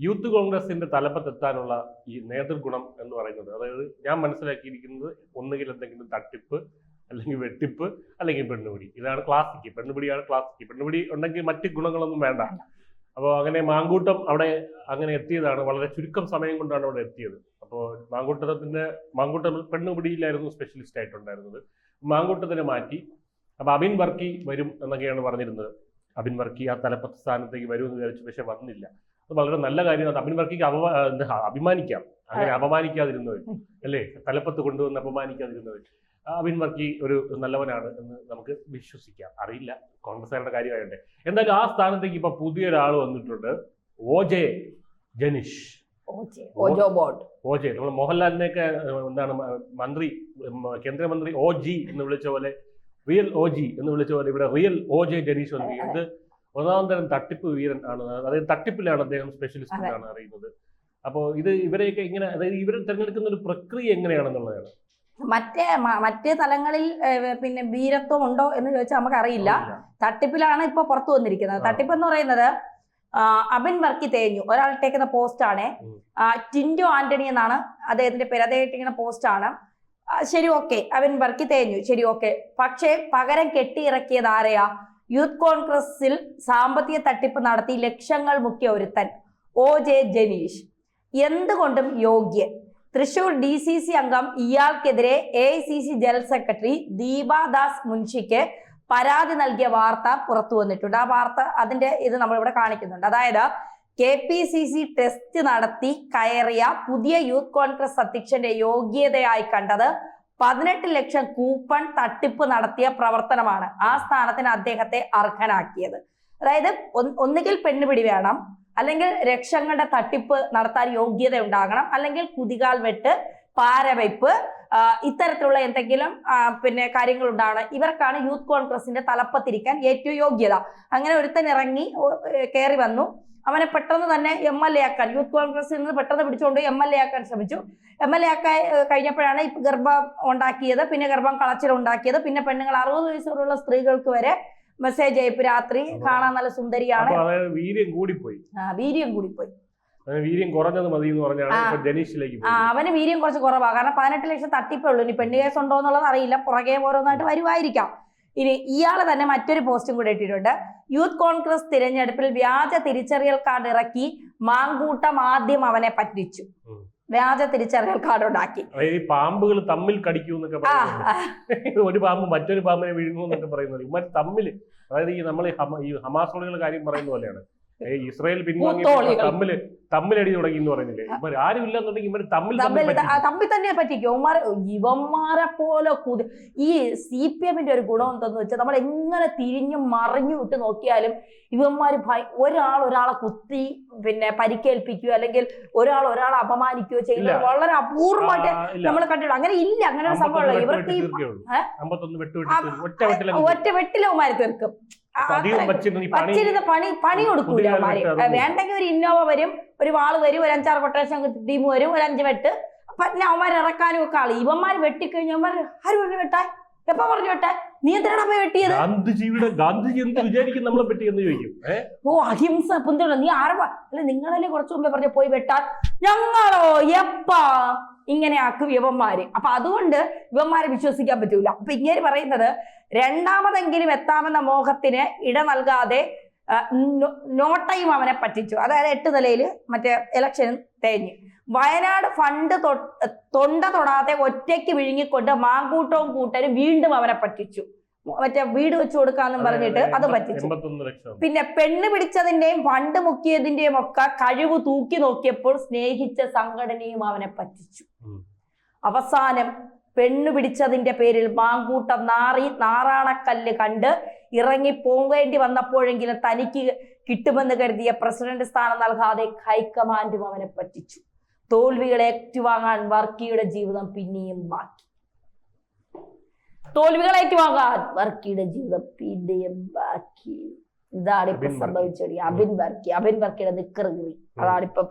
Youth കോൺഗ്രസിന്റെ തലപ്പത്തെത്താനുള്ള ഈ നേതൃഗുണം എന്ന് പറയുന്നത്, അതായത് ഞാൻ മനസ്സിലാക്കിയിരിക്കുന്നത് ഒന്നുകിൽ എന്തെങ്കിലും തട്ടിപ്പ്, അല്ലെങ്കിൽ വെട്ടിപ്പ്, അല്ലെങ്കിൽ പെണ്ണുപിടി. ഇതാണ് ക്ലാസിക്ക്. പെണ്ണുപിടിയാണ് ക്ലാസിക്ക്. പെണ്ണുപിടി ഉണ്ടെങ്കിൽ മറ്റ് ഗുണങ്ങളൊന്നും വേണ്ട. അപ്പോൾ അങ്ങനെ മാങ്കൂട്ടം അവിടെ അങ്ങനെ എത്തിയതാണ്. വളരെ ചുരുക്കം സമയം കൊണ്ടാണ് അവിടെ എത്തിയത്. അപ്പോൾ മാങ്കൂട്ടം പെണ്ണുപിടിയിലായിരുന്നു സ്പെഷ്യലിസ്റ്റ് ആയിട്ടുണ്ടായിരുന്നത്. മാങ്കൂട്ടത്തിനെ മാറ്റി. അപ്പോൾ അബിൻ വർക്കി വരും എന്നൊക്കെയാണ് പറഞ്ഞിരുന്നത്. അബിൻ വർക്കി ആ തലപ്പത്ത് സ്ഥാനത്തേക്ക് വരുമെന്ന് വിചാരിച്ചു, പക്ഷെ വന്നില്ല. അത് വളരെ നല്ല കാര്യമാണ്. അബിൻ വർക്കിക്ക് അഭിമാനിക്കാം, അങ്ങനെ അപമാനിക്കാതിരുന്നത് അല്ലേ, തലപ്പത്ത് കൊണ്ടുവന്ന് അപമാനിക്കാതിരുന്നത്. അബിൻ വർക്കി ഒരു നല്ലവനാണ് എന്ന് നമുക്ക് വിശ്വസിക്കാം. അറിയില്ല, കോൺഗ്രസ്സുകാരുടെ കാര്യമായിട്ട്. എന്തായാലും ആ സ്ഥാനത്തേക്ക് ഇപ്പൊ പുതിയൊരാൾ വന്നിട്ടുണ്ട്, OJ ജനീഷ്. OJ നമ്മൾ മോഹൻലാലിനെയൊക്കെ എന്താണ് മന്ത്രി, കേന്ദ്രമന്ത്രി OG എന്ന് വിളിച്ച പോലെ, റിയൽ OG എന്ന് വിളിച്ച പോലെ ഇവിടെ റിയൽ OJ ജനീഷ് വന്നിരിക്കുന്നത്. ഇത് ഒന്നാം തരം തട്ടിപ്പ് വീരൻ ആണ്. അതായത് തട്ടിപ്പിലാണ് അദ്ദേഹം സ്പെഷ്യലിസ്റ്റ് എന്നാണ് അറിയുന്നത്. അപ്പോൾ ഇവരെയൊക്കെ ഇങ്ങനെ, അതായത് ഇവരെ തിരഞ്ഞെടുക്കുന്ന ഒരു പ്രക്രിയ എങ്ങനെയാണെന്നുള്ളതാണ്. മറ്റേ തലങ്ങളിൽ പിന്നെ വീരത്വം ഉണ്ടോ എന്ന് ചോദിച്ചാൽ നമുക്ക് അറിയില്ല. തട്ടിപ്പിലാണ് ഇപ്പൊ പുറത്തു വന്നിരിക്കുന്നത്. തട്ടിപ്പ് എന്ന് പറയുന്നത് അബിൻ വർക്കി തേഞ്ഞു ഒരാൾ ഇട്ടേക്കുന്ന പോസ്റ്റാണ്. ടിൻഡോ ആന്റണി എന്നാണ് അദ്ദേഹത്തിന്റെ പേര്. അദ്ദേഹം ഇട്ടിരിക്കുന്ന പോസ്റ്റാണ്. ശരി, ഓക്കെ, അബിൻ വർക്കി തേഞ്ഞു, ശരി, ഓക്കെ. പക്ഷേ പകരം കെട്ടിയിറക്കിയത് ആരെയാ? യൂത്ത് കോൺഗ്രസിൽ സാമ്പത്തിക തട്ടിപ്പ് നടത്തി ലക്ഷങ്ങൾ മുക്കിയ ഒരുത്തൻ OJ ജനീഷ്. എന്തുകൊണ്ടും യോഗ്യൻ. തൃശൂർ DCC അംഗം ഇയാൾക്കെതിരെ AICC ജനറൽ സെക്രട്ടറി ദീപാദാസ് മുൻഷിക്ക് പരാതി നൽകിയ വാർത്ത പുറത്തു വന്നിട്ടുണ്ട്. ആ വാർത്ത അതിന്റെ ഇത് നമ്മളിവിടെ കാണിക്കുന്നുണ്ട്. അതായത് KPCC ടെസ്റ്റ് നടത്തി കയറിയ പുതിയ യൂത്ത് കോൺഗ്രസ് അധ്യക്ഷന്റെ യോഗ്യതയായി കണ്ടത് 18 ലക്ഷം കൂപ്പൺ തട്ടിപ്പ് നടത്തിയ പ്രവർത്തനമാണ് ആ സ്ഥാനത്തിന് അദ്ദേഹത്തെ അർഹനാക്കിയത്. അതായത് ഒന്നുകിൽ പെണ്ണുപിടി വേണം, അല്ലെങ്കിൽ ലക്ഷങ്ങളുടെ തട്ടിപ്പ് നടത്താൻ യോഗ്യത ഉണ്ടാകണം, അല്ലെങ്കിൽ കുതികാൽ വെട്ട്, പാരവയ്പ്, ഇത്തരത്തിലുള്ള എന്തെങ്കിലും പിന്നെ കാര്യങ്ങൾ ഉണ്ടാകണം. ഇവർക്കാണ് യൂത്ത് കോൺഗ്രസിന്റെ തലപ്പത്തിരിക്കാൻ ഏറ്റവും യോഗ്യത. അങ്ങനെ ഒരുത്തൻ ഇറങ്ങി കയറി വന്നു. അവനെ പെട്ടെന്ന് തന്നെ MLA ആക്കാൻ, യൂത്ത് കോൺഗ്രസിൽ നിന്ന് പെട്ടെന്ന് പിടിച്ചുകൊണ്ട് MLA ആക്കാൻ ശ്രമിച്ചു. MLA ആക്കാൻ കഴിഞ്ഞപ്പോഴാണ് ഗർഭം ഉണ്ടാക്കിയത്, പിന്നെ ഗർഭം കളച്ചിലുണ്ടാക്കിയത്, പിന്നെ പെണ്ണുങ്ങൾ 60 വയസ്സുള്ള സ്ത്രീകൾക്ക് വരെ മെസ്സേജ് അയപ്പ്, രാത്രി കാണാൻ നല്ല സുന്ദരിയാണ്. വീര്യം കൂടിപ്പോയി. വീര്യം കുറഞ്ഞത് മതി എന്ന് പറഞ്ഞാണ് ജനീഷിലേക്ക്. അവന് വീര്യം കുറച്ച് കുറവാണ്. കാരണം 18 ലക്ഷം തട്ടിപ്പേ ഉള്ളൂ. ഇനി പെണ്ണ് കേസ് ഉണ്ടോ എന്നുള്ളത് അറിയില്ല, പുറകെ ഓരോന്നായിട്ട് വരുമായിരിക്കാം. ഇനി ഇയാള് തന്നെ മറ്റൊരു പോസ്റ്റും കൂടെ ഇട്ടിട്ടുണ്ട്. യൂത്ത് കോൺഗ്രസ് തിരഞ്ഞെടുപ്പിൽ വ്യാജ തിരിച്ചറിയൽ കാർഡ് ഇറക്കി മാങ്കൂട്ടം ആദ്യം അവനെ പറ്റിച്ചു. വ്യാജ തിരിച്ചറിയൽ കാർഡ് ഉണ്ടാക്കി. പാമ്പുകൾ തമ്മിൽ കടിക്കൂ എന്നൊക്കെ പറയുന്നത്, ഒരു പാമ്പ് മറ്റൊരു പാമ്പിനെ വിഴുങ്ങൂ എന്നൊക്കെ പറയുന്നത് ഇവർ തമ്മിൽ. അതായത് നമ്മൾ ഈ ഹമാസോളികളുടെ കാര്യം പറയുന്ന പോലെയാണ്. ഇസ്രായേൽ പിൻവാങ്ങി തമ്മിലടി തുടങ്ങി എന്ന് പറയുന്നില്ലേ. ഇവർ ആരും ഇല്ലെന്നുണ്ടെങ്കിൽ ഇവർ തമ്മിൽ തന്നെ പറ്റിക്കും. ഇവന്മാരെ പോലെ ഈ CPMന്റെ ഒരു ഗുണം എന്തെന്ന് വെച്ചാൽ, നമ്മൾ എങ്ങനെ തിരിഞ്ഞും മറിഞ്ഞു വിട്ട് നോക്കിയാലും ഇവന്മാര് ഒരാളെ കുത്തി പിന്നെ പരിക്കേൽപ്പിക്കുകയോ അല്ലെങ്കിൽ ഒരാളെ അപമാനിക്കുകയോ ചെയ്യുന്നത് വളരെ അപൂർവമായിട്ട് നമ്മൾ കണ്ടിട്ടുണ്ട്. അങ്ങനെ ഇല്ല, അങ്ങനെ ഒരു സംഭവമുള്ള ഇവർക്ക് ഒറ്റ വെട്ടിലവന്മാര് തീർക്കും. വച്ചിരുന്ന പണി കൊടുക്കൂല അവന്മാര്. വേണ്ടെങ്കിൽ ഒരു ഇന്നോവ വരും, ഒരു വാള് വരും, ഒരു 5-6 കൊട്ടേഷൻ ടീം വരും, ഒരു 5 വെട്ട്. പിന്നെ അവന്മാർ ഇറക്കാനും ഒക്കെ ആള്. ഇവന്മാര് വെട്ടിക്കഴിഞ്ഞവന്മാർ ആര് പറഞ്ഞു വെട്ടാൻ? എപ്പ പറഞ്ഞു വെട്ടാൻ? നീ എന്തിനാണ് പോയി വെട്ടിയത്? അഹിംസ പുന്തുണ്ട്. നീ ആരവാ? അല്ല, നിങ്ങളല്ലേ കുറച്ചു മുമ്പേ പറഞ്ഞ പോയി വെട്ടാൻ. ഞങ്ങളോ എപ്പാ ഇങ്ങനെ ആക്കും ഇവന്മാര്. അപ്പൊ അതുകൊണ്ട് ഇവന്മാരെ വിശ്വസിക്കാൻ പറ്റൂല. അപ്പൊ ഇങ്ങനെ പറയുന്നത്, രണ്ടാമതെങ്കിലും എത്താമെന്ന മോഹത്തിന് ഇട നൽകാതെ നോട്ടയും അവനെ പറ്റിച്ചു. അതായത് 8 നിലയിൽ മറ്റേ ഇലക്ഷനും തേഞ്ഞ്. വയനാട് ഫണ്ട് തൊണ്ട തൊടാതെ ഒറ്റയ്ക്ക് വിഴുങ്ങിക്കൊണ്ട് മാങ്കൂട്ടവും കൂട്ടരും വീണ്ടും അവനെ പറ്റിച്ചു. മറ്റേ വീട് വെച്ച് കൊടുക്കാന്നും പറഞ്ഞിട്ട് അത് പറ്റിച്ചു. പിന്നെ പെണ്ണ് പിടിച്ചതിന്റെയും ഫണ്ട് മുക്കിയതിന്റെയും ഒക്കെ കഴിവ് തൂക്കി നോക്കിയപ്പോൾ സ്നേഹിച്ച സംഘടനയും അവനെ പറ്റിച്ചു. അവസാനം പെണ്ണു പിടിച്ചതിന്റെ പേരിൽ മാങ്കൂട്ടം നാറാണക്കല്ല് കണ്ട് ഇറങ്ങി പോകേണ്ടി വന്നപ്പോഴെങ്കിലും തനിക്ക് കിട്ടുമെന്ന് കരുതിയ പ്രസിഡന്റ് സ്ഥാനം നൽകാതെ ഹൈക്കമാൻഡും അവനെ പറ്റിച്ചു. തോൽവികളെ ഏറ്റുവാങ്ങാൻ വർക്കിയുടെ ജീവിതം പിന്നെയും ബാക്കി. ഇതാണ് ഇപ്പൊ സംഭവിച്ചത്. അബിൻ വർക്കിയുടെ നിക്കറുകറി. അതാണ്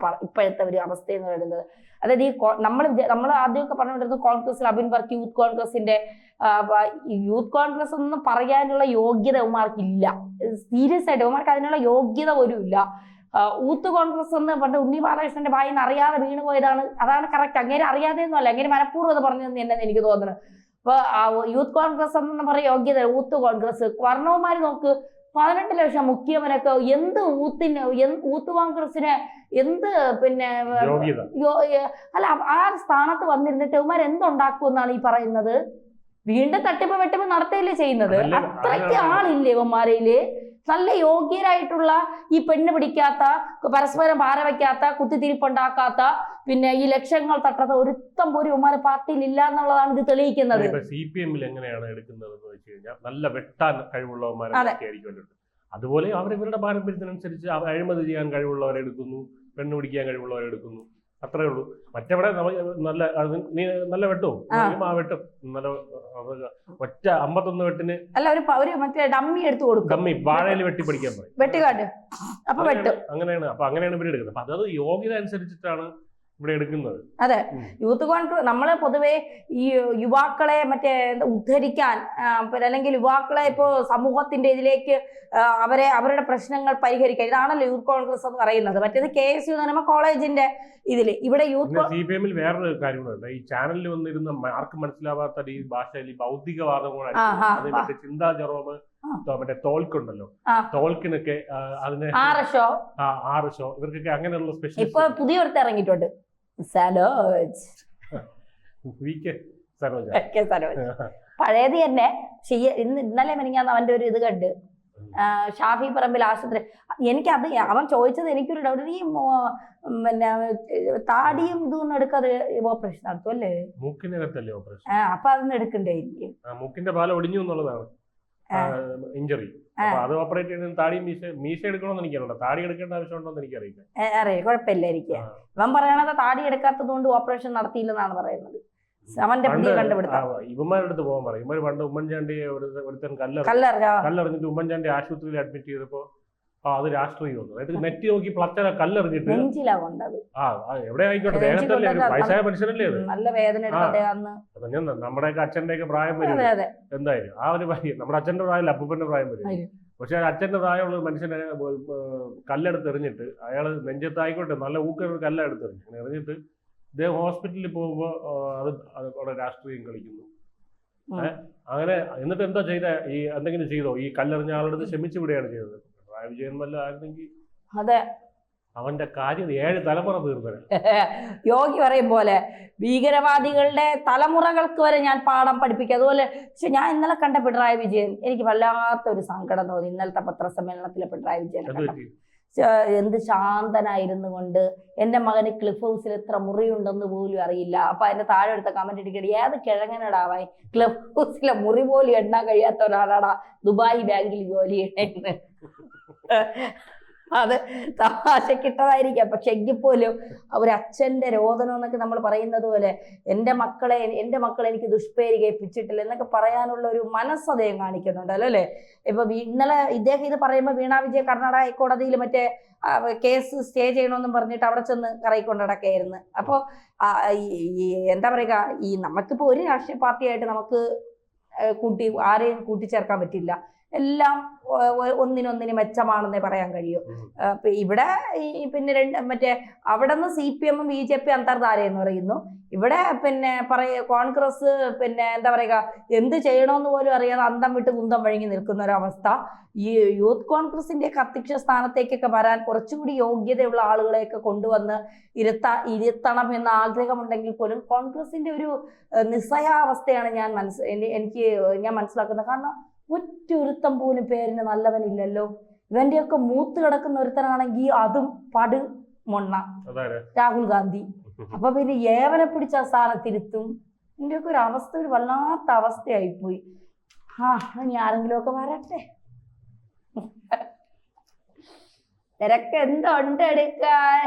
ഇപ്പോഴത്തെ ഒരു അവസ്ഥ എന്ന് പറയുന്നത്. അതായത് ഈ നമ്മൾ ആദ്യമൊക്കെ പറഞ്ഞുകൊണ്ടിരുന്നത് കോൺഗ്രസിൽ അബിൻ വർക്കി യൂത്ത് കോൺഗ്രസിന്റെ യൂത്ത് കോൺഗ്രസ് ഒന്നും പറയാനുള്ള യോഗ്യത ഉമാർക്കില്ല. സീരിയസ് ആയിട്ട് ഉമാർക്ക് അതിനുള്ള യോഗ്യത പോലും ഇല്ല. യൂത്ത് കോൺഗ്രസ് എന്ന് പണ്ട് ഉണ്ണി ബാലകൃഷ്ണന്റെ ഭായി അറിയാതെ വീണ് പോയതാണ്. അതാണ് കറക്റ്റ്. അങ്ങനെ അറിയാതെ ഒന്നും അല്ല, അങ്ങനെ മനഃപൂർവ്വം അത് പറഞ്ഞതെന്ന് തന്നെ എനിക്ക് തോന്നുന്നു. അപ്പൊ യൂത്ത് കോൺഗ്രസ് എന്ന് പറയാൻ യോഗ്യത യൂത്ത് കോൺഗ്രസ് വർണ്ണവന്മാര് നോക്ക് 18 ലക്ഷം മുഖ്യമനൊക്കെ എന്ത് യൂത്ത് കോൺഗ്രസിന് എന്ത് പിന്നെ അല്ല ആ സ്ഥാനത്ത് വന്നിരുന്നിട്ട് ഇവന്മാർ എന്തുണ്ടാക്കും എന്നാണ് ഈ പറയുന്നത്. വീണ്ടും തട്ടിപ്പ് വെട്ടിപ്പ് നടത്തുകയല്ലേ ചെയ്യുന്നത്. അത്രയ്ക്ക് ആളില്ലേ ഇവന്മാരയില്? നല്ല യോഗ്യരായിട്ടുള്ള, ഈ പെണ്ണ് പിടിക്കാത്ത, പരസ്പരം ഭാര വയ്ക്കാത്ത, കുത്തിത്തിരിപ്പുണ്ടാക്കാത്ത, പിന്നെ ഈ ലക്ഷങ്ങൾ തട്ടാത്ത ഒരുത്തം പോലും ഇവന്മാരെ പാർട്ടിയിൽ ഇല്ല എന്നുള്ളതാണ് ഇത് തെളിയിക്കുന്നത്. CPM എങ്ങനെയാണ് എടുക്കുന്നത് എന്ന് വെച്ച് കഴിഞ്ഞാൽ നല്ല വെട്ടാൻ കഴിവുള്ളവന്മാരായിരിക്കും. അതുപോലെ അവരിവരുടെ പാരമ്പര്യത്തിനനുസരിച്ച് അഴിമതി ചെയ്യാൻ കഴിവുള്ളവരെ എടുക്കുന്നു, പെണ്ണ് പിടിക്കാൻ കഴിവുള്ളവരെ എടുക്കുന്നു, അത്രേ ഉള്ളൂ. മറ്റവിടെ നല്ല വെട്ടും ആ വെട്ടും നല്ല ഒറ്റ 51 വെട്ടിന് അല്ല ഒരു മറ്റേ ഡമ്മി എടുത്തു കൊടുക്കും. ഡമ്മി വാഴയിൽ വെട്ടി പഠിക്കാൻ പറയും, വെട്ടുകാട്ട്. അപ്പൊ വെട്ടും. അങ്ങനെയാണ് ഇവര് എടുക്കുന്നത്. അപ്പൊ അത് യോഗ്യത അനുസരിച്ചിട്ടാണ് ഇവിടെ എടുക്കുന്നത്. അതെ, യൂത്ത് കോൺഗ്രസ് നമ്മള് പൊതുവെ ഈ യുവാക്കളെ മറ്റേ ഉദ്ധരിക്കാൻ അല്ലെങ്കിൽ യുവാക്കളെ ഇപ്പോ സമൂഹത്തിന്റെ ഇതിലേക്ക് അവരുടെ പ്രശ്നങ്ങൾ പരിഹരിക്കാൻ, ഇതാണല്ലോ യൂത്ത് കോൺഗ്രസ് എന്ന് പറയുന്നത്. മറ്റേത് KSU എന്ന് പറയുമ്പോൾ കോളേജിന്റെ ഇതില്. ഇവിടെ യൂത്ത് CPM വേറൊരു കാര്യങ്ങളുണ്ട്. ഈ ചാനലിൽ വന്നിരുന്ന ആർക്കും മനസ്സിലാവാത്ത ഈ ഭാഷയിൽ ബൗദ്ധികവാദങ്ങളാണ്. മറ്റേ ചിന്താ ജെറോമ്, മറ്റേ തോൽക്കുണ്ടല്ലോ, തോൽക്കിനൊക്കെ അതിന് 6 ഷോ ഇവർക്കൊക്കെ അങ്ങനെയുള്ള സ്പെഷ്യൽ. ഇപ്പൊ പുതിയൊരുത്ത് ഇറങ്ങിയിട്ടുണ്ട്, സരോജ്. പഴയത് തന്നെ. ഇന്നലെ മെനിങ്ങാന്ന് അവന്റെ ഒരു ഇത് കണ്ട്, ഷാഫി പറമ്പിൽ ആശുപത്രി. എനിക്കത് അവൻ ചോദിച്ചത് എനിക്കൊരു ഡൗട്ട്, ഈ പിന്നെ താടിയും ഇതൊന്നും എടുക്കാതെ ഓപ്പറേഷൻ നടത്തും അല്ലേ? മൂക്കിനകത്തല്ലേ ഓപ്പറേഷൻ? അപ്പൊ അതൊന്നും എടുക്കണ്ടേ? മൂക്കിന്റെ പാല ഒടിഞ്ഞു എന്നുള്ളതാണ് ഇഞ്ചറി. അത് ഓപ്പറേറ്റ് ചെയ്യുന്ന താടി മീശ എടുക്കണമെന്ന് എനിക്കറിയില്ല. താടി എടുക്കേണ്ട ആവശ്യമുണ്ടോ എന്ന് എനിക്കറിയില്ല. കുഴപ്പമില്ല എനിക്ക്. ഇവൻ പറയണത് താടി എടുക്കാത്തത് കൊണ്ട് ഓപ്പറേഷൻ നടത്തിയില്ലെന്നാണ് പറയുന്നത്. അവന്റെ പുതിയ കണ്ടുപിടുത്തം. ഇവന്മാരുടെ അടുത്ത് പോകാൻ പറയും. ഇവര് പണ്ട് ഉമ്മൻചാണ്ടിയെ ഒരുത്തൻ കല്ലെറിഞ്ഞിട്ട് ഉമ്മൻചാണ്ടി ആശുപത്രിയിൽ അഡ്മിറ്റ് ചെയ്തപ്പോ അത് രാഷ്ട്രീയമൊന്നും, അതായത് നെറ്റ് നോക്കി പ്ലച്ചന കല്ലെറിഞ്ഞിട്ട് എവിടെ ആയിക്കോട്ടെ, ദേഹത്തല്ലേ, വയസ്സായ മനുഷ്യനല്ലേ അത്. നല്ല വേദന. നമ്മുടെയൊക്കെ അച്ഛന്റെ പ്രായം വരും എന്തായാലും. ആ ഒരു നമ്മുടെ അച്ഛന്റെ പ്രായമല്ല, അപ്പൂപ്പന്റെ പ്രായം വരും. പക്ഷെ അച്ഛന്റെ പ്രായമുള്ള മനുഷ്യനെ കല്ലെടുത്തെറിഞ്ഞിട്ട്, അയാള് നെഞ്ചത്തായിക്കോട്ടെ നല്ല ഊക്കൊരു കല്ലെടുത്തെറിഞ്ഞു എറിഞ്ഞിട്ട് ഇദ്ദേഹം ഹോസ്പിറ്റലിൽ പോകുമ്പോ അത് അവിടെ രാഷ്ട്രീയം കളിക്കുന്നു. അങ്ങനെ എന്നിട്ട് എന്താ ചെയ്ത? ഈ എന്തെങ്കിലും ചെയ്തോ? ഈ കല്ലെറിഞ്ഞ ആളുടെ ക്ഷമിച്ചു വിടുകയാണ് ചെയ്തത്. പിണറായി വിജയൻ വല്ല ആയിരുന്നെങ്കിൽ അതെ അവന്റെ കാര്യം 7 തലമുറ തീർന്നത്. യോഗി പറയും പോലെ ഭീകരവാദികളുടെ തലമുറകൾക്ക് വരെ ഞാൻ പാഠം പഠിപ്പിക്കുക. അതുപോലെ പക്ഷെ ഞാൻ ഇന്നലെ കണ്ട പിണറായി വിജയൻ എനിക്ക് വല്ലാത്തൊരു സങ്കടം തോന്നി. ഇന്നലത്തെ പത്രസമ്മേളനത്തിലെ പിണറായി വിജയൻ എന്ത് ശാന്തനായിരുന്നു കൊണ്ട്. എൻ്റെ മകന് ക്ലിഫ് ഹൗസിൽ എത്ര മുറിയുണ്ടെന്ന് പോലും അറിയില്ല. അപ്പൊ അതിന്റെ താഴെ എടുത്ത കമന്റ് ഇട്ടിട്ട് ഏത് കിഴങ്ങനടാവായി ക്ലിഫ് ഹൗസിലെ മുറി പോലും എണ്ണാൻ കഴിയാത്ത ഒരാളാടാ ദുബായ് ബാങ്കിൽ ജോലി ചെയ്യണേന്ന്. അത് തമാശക്കിട്ടതായിരിക്കാം, പക്ഷെ എങ്കിൽ പോലും ഒരച്ഛൻ്റെ രോദനം എന്നൊക്കെ നമ്മൾ പറയുന്നത് പോലെ എൻ്റെ മക്കളെ എനിക്ക് ദുഷ്പേര് കേൾപ്പിച്ചിട്ടില്ല എന്നൊക്കെ പറയാനുള്ള ഒരു മനസ്സ് അദ്ദേഹം കാണിക്കുന്നുണ്ടല്ലോ അല്ലേ? ഇപ്പൊ ഇന്നലെ ഇദ്ദേഹം ഇത് പറയുമ്പോൾ വീണ വിജയ കർണാടക ഹൈക്കോടതിയിൽ മറ്റേ കേസ് സ്റ്റേ ചെയ്യണമെന്നും പറഞ്ഞിട്ട് അവിടെ ചെന്ന് കറയിക്കൊണ്ടടക്കായിരുന്നു. അപ്പോൾ എന്താ പറയുക, ഈ നമുക്കിപ്പോൾ ഒരു രാഷ്ട്രീയ പാർട്ടിയായിട്ട് നമുക്ക് ആരെയും കൂട്ടിച്ചേർക്കാൻ പറ്റില്ല. എല്ലാം ഒന്നിനൊന്നിന് മെച്ചമാണെന്നേ പറയാൻ കഴിയൂ. ഇവിടെ പിന്നെ മറ്റേ അവിടെ നിന്ന് CPM BJP അന്തർധാരയെന്ന് പറയുന്നു. ഇവിടെ പിന്നെ കോൺഗ്രസ് പിന്നെ എന്താ പറയുക, എന്ത് ചെയ്യണമെന്ന് പോലും അറിയാതെ അന്തം വിട്ട് കുന്തം വഴങ്ങി നിൽക്കുന്ന ഒരവസ്ഥ. ഈ യൂത്ത് കോൺഗ്രസിന്റെ അധ്യക്ഷ സ്ഥാനത്തേക്കൊക്കെ വരാൻ കുറച്ചുകൂടി യോഗ്യതയുള്ള ആളുകളെയൊക്കെ കൊണ്ടുവന്ന് ഇരുത്തണം എന്ന ആഗ്രഹമുണ്ടെങ്കിൽ പോലും കോൺഗ്രസിന്റെ ഒരു നിസ്സഹാവസ്ഥയാണ് ഞാൻ മനസ്സിലാക്കുന്നത്. കാരണം ഒറ്റൊരുത്തം പോലും പേരിന് നല്ലവനില്ലല്ലോ. ഇവന്റെയൊക്കെ മൂത്ത് കിടക്കുന്ന ഒരുത്തനാണെങ്കിൽ അതും പട് മൊണ്ണ രാഹുൽ ഗാന്ധി. അപ്പൊ പിന്നെ ഏവനെ പിടിച്ച സ്ഥാനത്തിരുത്തും. ഇതിന്റെയൊക്കെ ഒരു അവസ്ഥ ഒരു വല്ലാത്ത അവസ്ഥയായിപ്പോയി. ഇനി ആരെങ്കിലും ഒക്കെ വരട്ടെ. തിരക്ക് എന്തുണ്ട് എടുക്കാൻ.